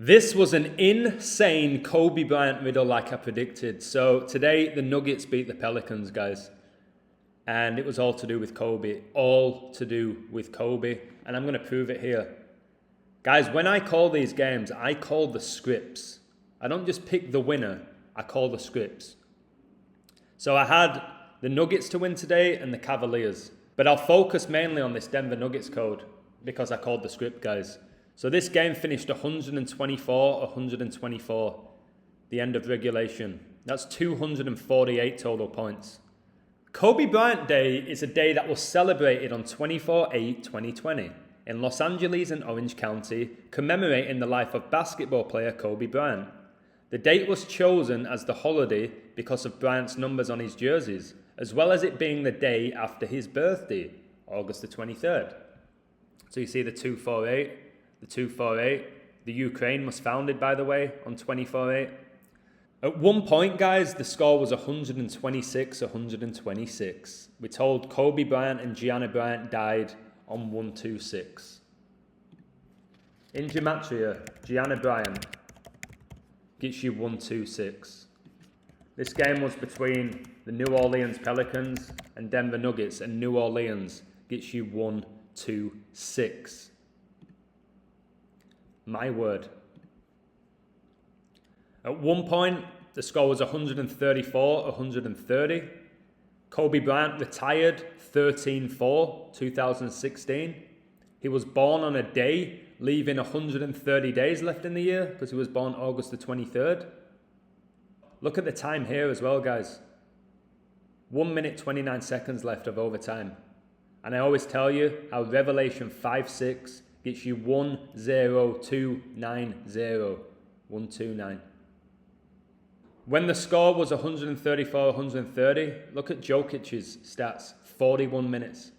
This was an insane Kobe Bryant riddle like I predicted. So today the Nuggets beat the Pelicans, guys. And it was all to do with Kobe. All to do with Kobe. And I'm going to prove it here. Guys, when I call these games, I call the scripts. I don't just pick the winner. I call the scripts. So I had the Nuggets to win today and the Cavaliers. But I'll focus mainly on this Denver Nuggets code because I called the script, guys. So this game finished 124-124, the end of regulation. That's 248 total points. Kobe Bryant Day is a day that was celebrated on 24/8/2020 in Los Angeles and Orange County, commemorating the life of basketball player Kobe Bryant. The date was chosen as the holiday because of Bryant's numbers on his jerseys, as well as it being the day after his birthday, August the 23rd. So you see the 248. The 248. The Ukraine was founded, by the way, on 24/8. At one point, guys, the score was 126-126. We're told Kobe Bryant and Gianna Bryant died on 126. In Gematria, Gianna Bryant gets you 126. This game was between the New Orleans Pelicans and Denver Nuggets, and New Orleans gets you 126. My word. At one point, the score was 134-130. Kobe Bryant retired 13/4, 2016. He was born on a day, leaving 130 days left in the year because he was born August the 23rd. Look at the time here as well, guys. 1 minute, 29 seconds left of overtime. And I always tell you how Revelation 5:6 gets you 10290. 129. When the score was 134-130, look at Jokic's stats. 41 minutes.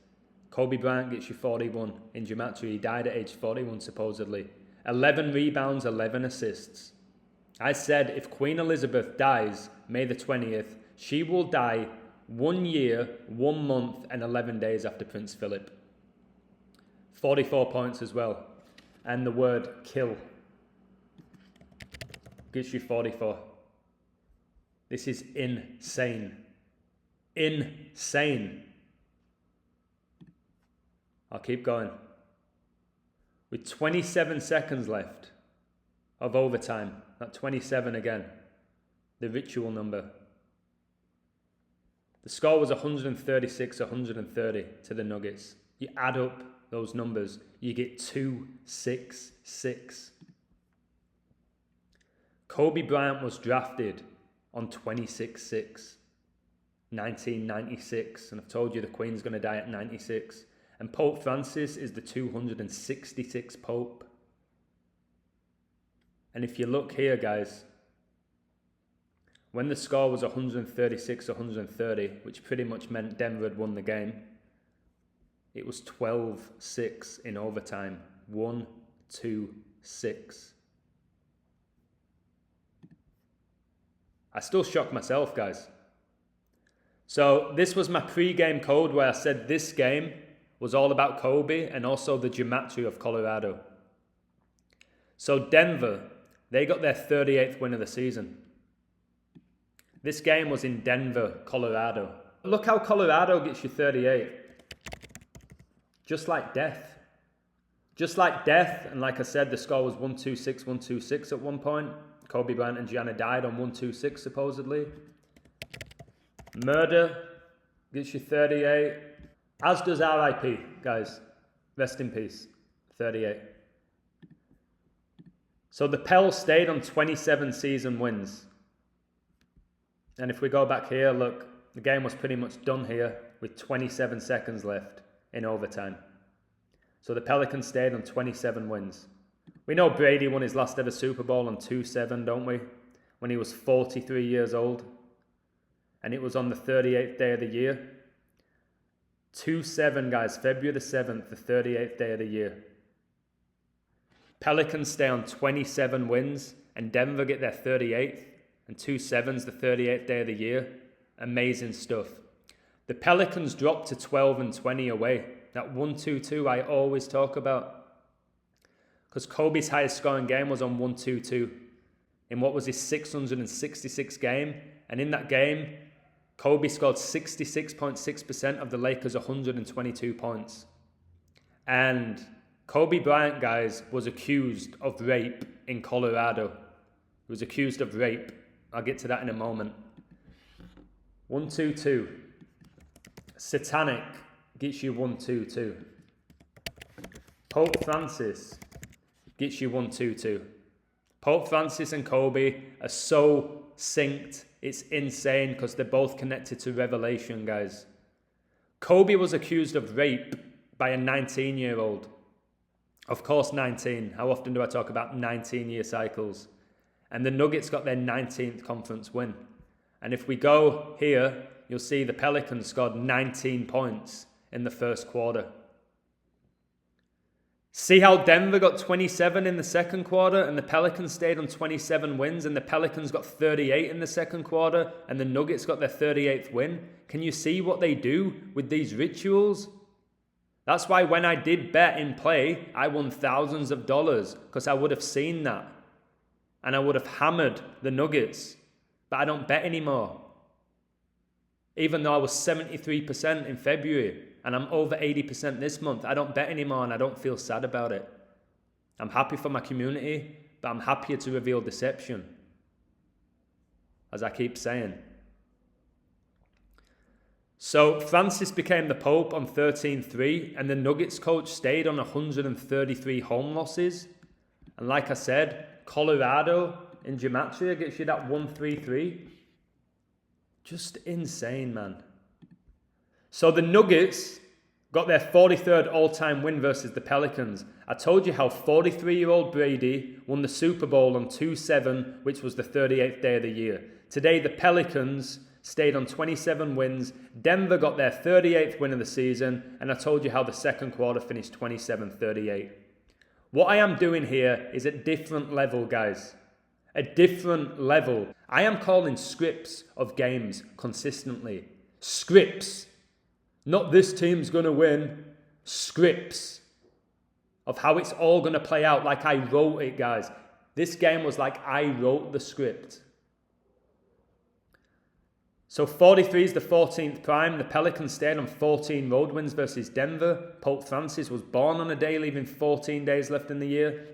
Kobe Bryant gets you 41 in Gematria. He died at age 41, supposedly. 11 rebounds, 11 assists. I said if Queen Elizabeth dies May the 20th, she will die 1 year, 1 month, and 11 days after Prince Philip. 44 points as well. And the word kill gets you 44. This is insane. Insane. I'll keep going. With 27 seconds left of overtime, not 27 again, the ritual number. The score was 136-130 to the Nuggets. You add up those numbers, you get 266. Kobe Bryant was drafted on 26/6, 1996. And I've told you the Queen's going to die at 96. And Pope Francis is the 266th Pope. And if you look here, guys, when the score was 136-130, which pretty much meant Denver had won the game, it was 12-6 in overtime. 1-2-6. I still shock myself, guys. So this was my pre-game code where I said this game was all about Kobe and also the Gematria of Colorado. So Denver, they got their 38th win of the season. This game was in Denver, Colorado. Look how Colorado gets you 38. Just like death. Just like death, and like I said, the score was 126-126 at one point. Kobe Bryant and Gianna died on 126, supposedly. Murder gets you 38. As does RIP, guys. Rest in peace. 38. So the Pels stayed on 27 season wins. And if we go back here, look, the game was pretty much done here with 27 seconds left in overtime. So the Pelicans stayed on 27 wins. We know Brady won his last ever Super Bowl on 2-7, don't we? When he was 43 years old. And it was on the 38th day of the year. 2-7, guys. February the 7th, the 38th day of the year. Pelicans stay on 27 wins. And Denver get their 38th. And 2-7's the 38th day of the year. Amazing stuff. The Pelicans dropped to 12-20 away. That 1-2-2 I always talk about. because Kobe's highest scoring game was on 1-2-2 in what was his 666th game. And in that game, Kobe scored 66.6% of the Lakers' 122 points. And Kobe Bryant, guys, was accused of rape in Colorado. He was accused of rape. I'll get to that in a moment. 1-2-2. Satanic gets you 1-2-2. Pope Francis gets you 1-2-2. Pope Francis and Kobe are so synced. It's insane because they're both connected to Revelation, guys. Kobe was accused of rape by a 19-year-old. Of course, 19. How often do I talk about 19-year cycles? And the Nuggets got their 19th conference win. And if we go here, you'll see the Pelicans scored 19 points in the first quarter. See how Denver got 27 in the second quarter and the Pelicans stayed on 27 wins, and the Pelicans got 38 in the second quarter and the Nuggets got their 38th win? Can you see what they do with these rituals? That's why when I did bet in play, I won thousands of dollars because I would have seen that and I would have hammered the Nuggets. But I don't bet anymore. Even though I was 73% in February and I'm over 80% this month, I don't bet anymore and I don't feel sad about it. I'm happy for my community, but I'm happier to reveal deception, as I keep saying. So Francis became the Pope on 13-3 and the Nuggets coach stayed on 133 home losses. And like I said, Colorado in Gematria gets you that 133. Just insane, man. So the Nuggets got their 43rd all-time win versus the Pelicans. I told you how 43-year-old Brady won the Super Bowl on 2-7, which was the 38th day of the year. Today, the Pelicans stayed on 27 wins. Denver got their 38th win of the season, and I told you how the second quarter finished 27-38. What I am doing here is a different level, guys. A different level. I am calling scripts of games consistently. Scripts. Not this team's going to win. Scripts of how it's all going to play out like I wrote it, guys. This game was like I wrote the script. So 43 is the 14th prime. The Pelicans stayed on 14 road wins versus Denver. Pope Francis was born on a day, leaving 14 days left in the year.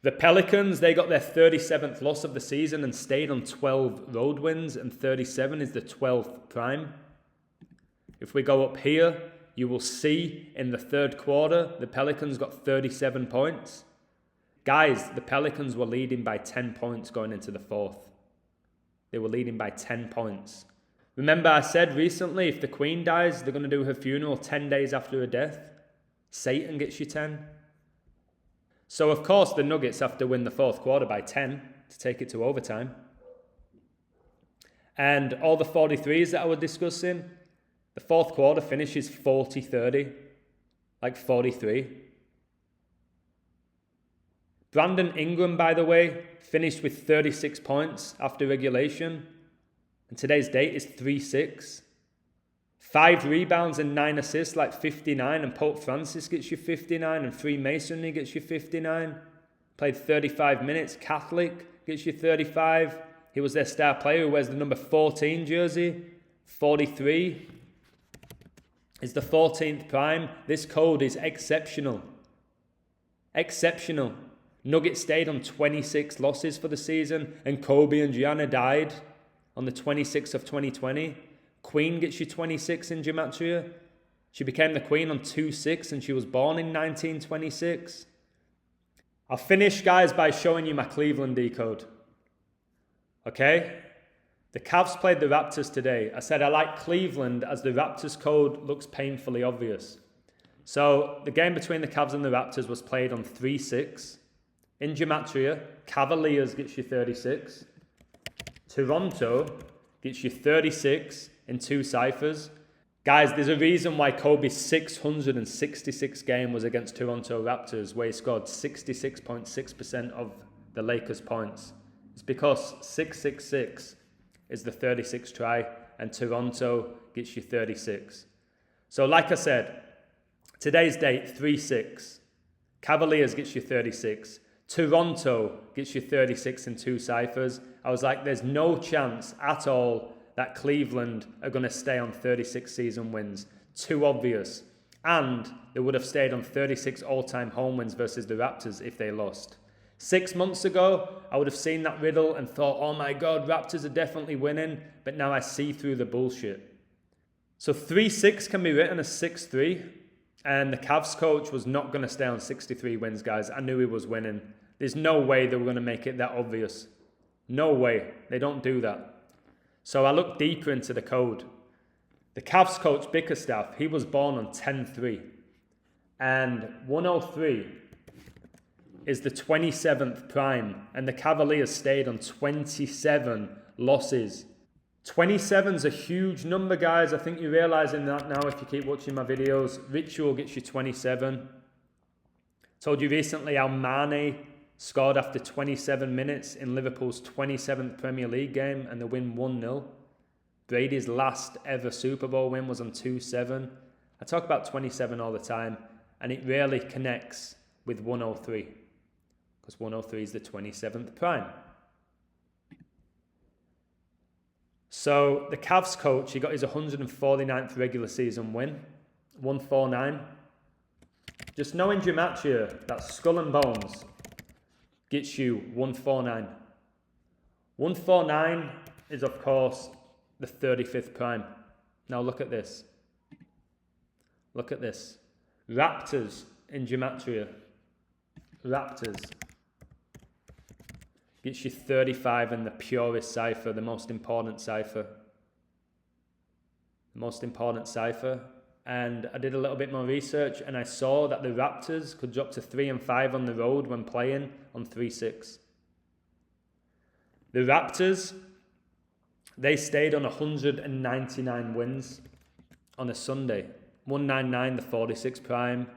The Pelicans, they got their 37th loss of the season and stayed on 12 road wins, and 37 is the 12th prime. If we go up here, you will see in the third quarter, the Pelicans got 37 points. Guys, the Pelicans were leading by 10 points going into the fourth. They were leading by 10 points. Remember I said recently, if the Queen dies, they're going to do her funeral 10 days after her death. Satan gets you 10. So, of course, the Nuggets have to win the fourth quarter by 10 to take it to overtime. And all the 43s that I was discussing, the fourth quarter finishes 40-30, like 43. Brandon Ingram, by the way, finished with 36 points after regulation. And today's date is 3-6. 5 rebounds and 9 assists, like 59. And Pope Francis gets you 59. And Freemasonry gets you 59. Played 35 minutes. Catholic gets you 35. He was their star player who wears the number 14 jersey. 43 is the 14th prime. This code is exceptional. Exceptional. Nuggets stayed on 26 losses for the season, and Kobe and Gianna died on the 26th of 2020. Queen gets you 26 in Gematria. She became the queen on 2-6, and she was born in 1926. I'll finish, guys, by showing you my Cleveland decode. Okay? The Cavs played the Raptors today. I said I like Cleveland as the Raptors code looks painfully obvious. So the game between the Cavs and the Raptors was played on 3-6. In Gematria, Cavaliers gets you 36. Toronto gets you 36 in 2 ciphers. Guys, there's a reason why Kobe's 666 game was against Toronto Raptors, where he scored 66.6% of the Lakers' points. It's because 666 is the 36th try, and Toronto gets you 36. So like I said, today's date, 3-6. Cavaliers gets you 36. Toronto gets you 36 in 2 ciphers. I was like, there's no chance at all that Cleveland are going to stay on 36 season wins. Too obvious. And they would have stayed on 36 all-time home wins versus the Raptors if they lost. 6 months ago, I would have seen that riddle and thought, oh my God, Raptors are definitely winning. But now I see through the bullshit. So 3-6 can be written as 6-3. And the Cavs coach was not going to stay on 63 wins, guys. I knew he was winning. There's no way they were going to make it that obvious. No way. They don't do that. So I looked deeper into the code. The Cavs coach, Bickerstaff, he was born on 10-3. And 103 is the 27th prime. And the Cavaliers stayed on 27 losses. 27's a huge number, guys. I think you're realizing that now if you keep watching my videos. Ritual gets you 27. Told you recently how Mane scored after 27 minutes in Liverpool's 27th Premier League game and they win 1-0. Brady's last ever Super Bowl win was on 2-7. I talk about 27 all the time and it rarely connects with 103 because 103 is the 27th prime. So the Cavs coach, he got his 149th regular season win, 149. Just knowing gematria, that skull and bones, gets you 149. 149 is, of course, the 35th prime. Now look at this. Look at this. Raptors in gematria. Raptors. Gets you 35 in the purest cipher, the most important cipher. The most important cipher. And I did a little bit more research and I saw that the Raptors could drop to 3-5 on the road when playing on 3-6. The Raptors, they stayed on 199 wins on a Sunday. 199, the 46 prime.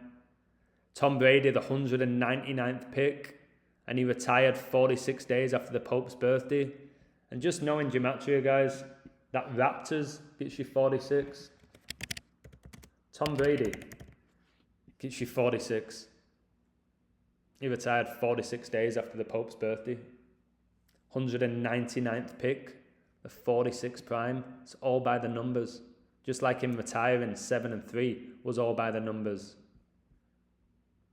Tom Brady, the 199th pick. And he retired 46 days after the Pope's birthday. And just knowing gematria, guys, that Raptors gets you 46. Tom Brady gets you 46. He retired 46 days after the Pope's birthday. 199th pick, the 46 prime. It's all by the numbers. Just like him retiring 7-3 was all by the numbers.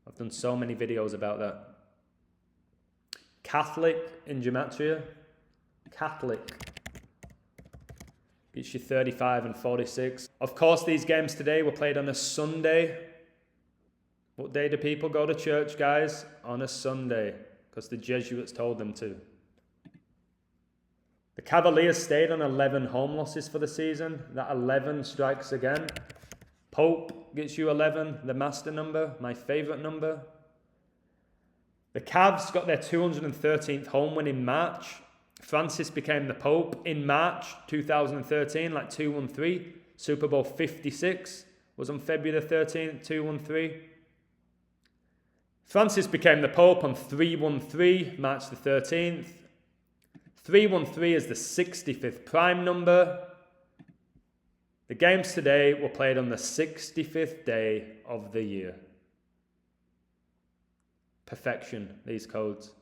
I've done so many videos about that. Catholic in gematria. Catholic gets you 35 and 46. Of course, these games today were played on a Sunday. What day do people go to church, guys? On a Sunday, because the Jesuits told them to. The Cavaliers stayed on 11 home losses for the season. That 11 strikes again. Pope gets you 11, the master number, my favourite number. The Cavs got their 213th home win in March. Francis became the Pope in March 2013, like 2-1-3. Super Bowl 56 was on February the 13th, 2-1-3. Francis became the Pope on 3-1-3, March the 13th. 3-1-3 is the 65th prime number. The games today were played on the 65th day of the year. Perfection, these codes.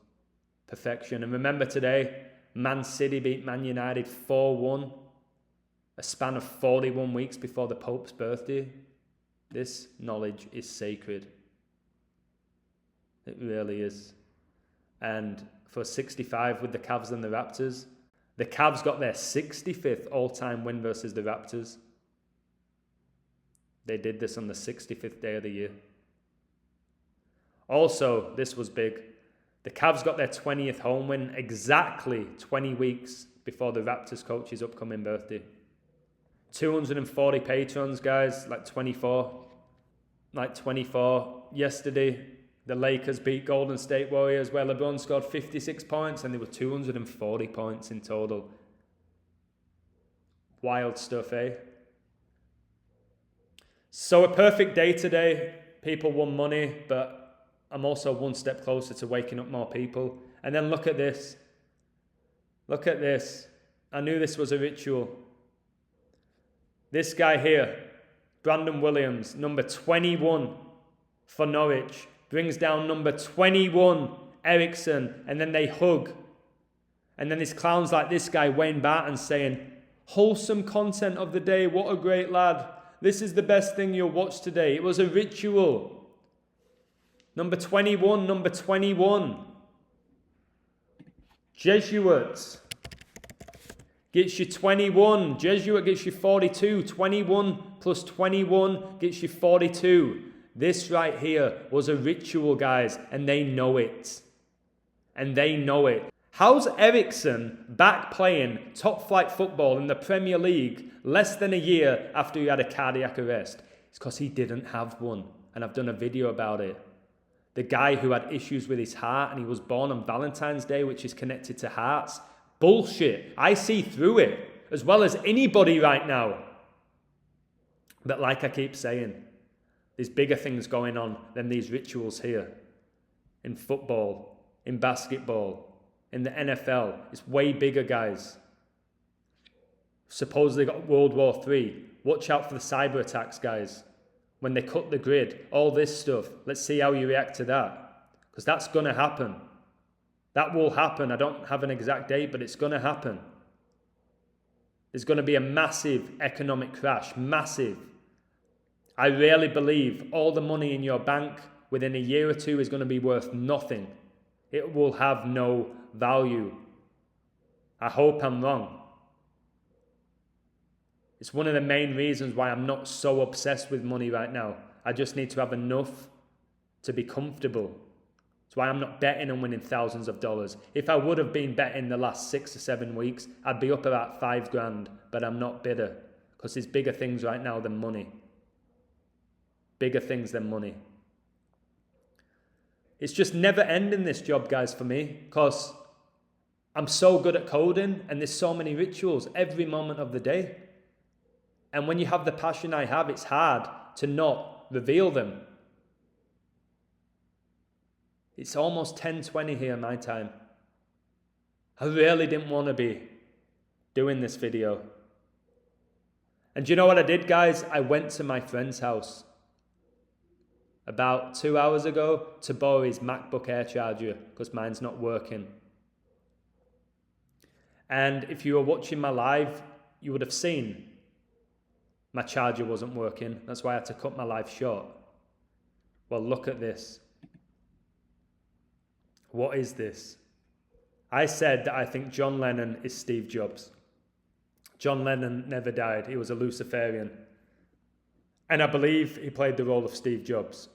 Perfection. And remember today, Man City beat Man United 4-1. A span of 41 weeks before the Pope's birthday. This knowledge is sacred. It really is. And for 65 with the Cavs and the Raptors, the Cavs got their 65th all-time win versus the Raptors. They did this on the 65th day of the year. Also, this was big. The Cavs got their 20th home win exactly 20 weeks before the Raptors coach's upcoming birthday. 240 patrons, guys, like 24. Yesterday, the Lakers beat Golden State Warriors where LeBron scored 56 points and there were 240 points in total. Wild stuff, eh? So a perfect day today. People won money, but I'm also one step closer to waking up more people. And then look at this. Look at this. I knew this was a ritual. This guy here, Brandon Williams, number 21 for Norwich. brings down number 21, Ericsson, and then they hug. And then there's clowns like this guy, Wayne Barton, saying, wholesome content of the day, what a great lad. This is the best thing you'll watch today. It was a ritual. Number 21, number 21. Jesuits gets you 21. Jesuit gets you 42. 21 plus 21 gets you 42. This right here was a ritual, guys, and they know it. And they know it. How's Ericsson back playing top flight football in the Premier League less than a year after he had a cardiac arrest? It's because he didn't have one, and I've done a video about it. The guy who had issues with his heart and he was born on Valentine's Day, which is connected to hearts. Bullshit. I see through it as well as anybody right now. But like I keep saying, there's bigger things going on than these rituals here. In football, in basketball, in the NFL. It's way bigger, guys. Supposedly got World War III. Watch out for the cyber attacks, guys. When they cut the grid, all this stuff. Let's see how you react to that. Because that's going to happen. That will happen. I don't have an exact date, but it's going to happen. There's going to be a massive economic crash. Massive. I really believe all the money in your bank within a year or two is going to be worth nothing. It will have no value. I hope I'm wrong. It's one of the main reasons why I'm not so obsessed with money right now. I just need to have enough to be comfortable. That's why I'm not betting on winning thousands of dollars. If I would have been betting the last 6 or 7 weeks, I'd be up about $5,000, but I'm not bitter because there's bigger things right now than money. Bigger things than money. It's just never ending, this job, guys, for me, because I'm so good at coding and there's so many rituals every moment of the day. And when you have the passion I have, it's hard to not reveal them. It's almost 10:20 here my time. I really didn't want to be doing this video. And do you know what I did, guys? I went to my friend's house about 2 hours ago to borrow his MacBook Air charger because mine's not working. And if you were watching my live, you would have seen my charger wasn't working. That's why I had to cut my life short. Well, look at this. What is this? I said that I think John Lennon is Steve Jobs. John Lennon never died. He was a Luciferian. And I believe he played the role of Steve Jobs.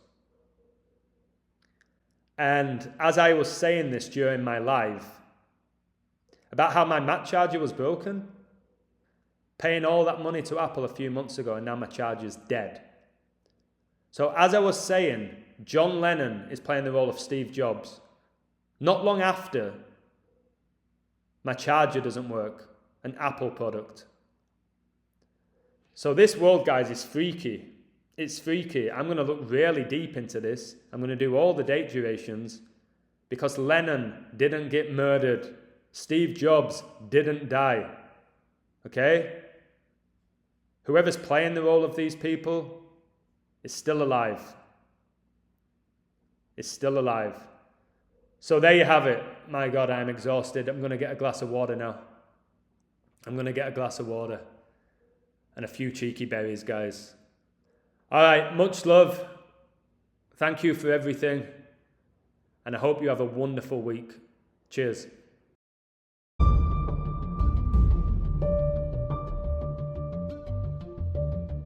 And as I was saying this during my live, about how my Mac charger was broken, paying all that money to Apple a few months ago, and now my charger's dead. So as I was saying, John Lennon is playing the role of Steve Jobs. Not long after, my charger doesn't work, an Apple product. So this world, guys, is freaky. It's freaky. I'm going to look really deep into this. I'm going to do all the date durations because Lennon didn't get murdered. Steve Jobs didn't die. Okay? Whoever's playing the role of these people is still alive. Is still alive. So there you have it. My God, I am exhausted. I'm going to get a glass of water now. I'm going to get a glass of water and a few cheeky berries, guys. All right, much love. Thank you for everything. And I hope you have a wonderful week. Cheers.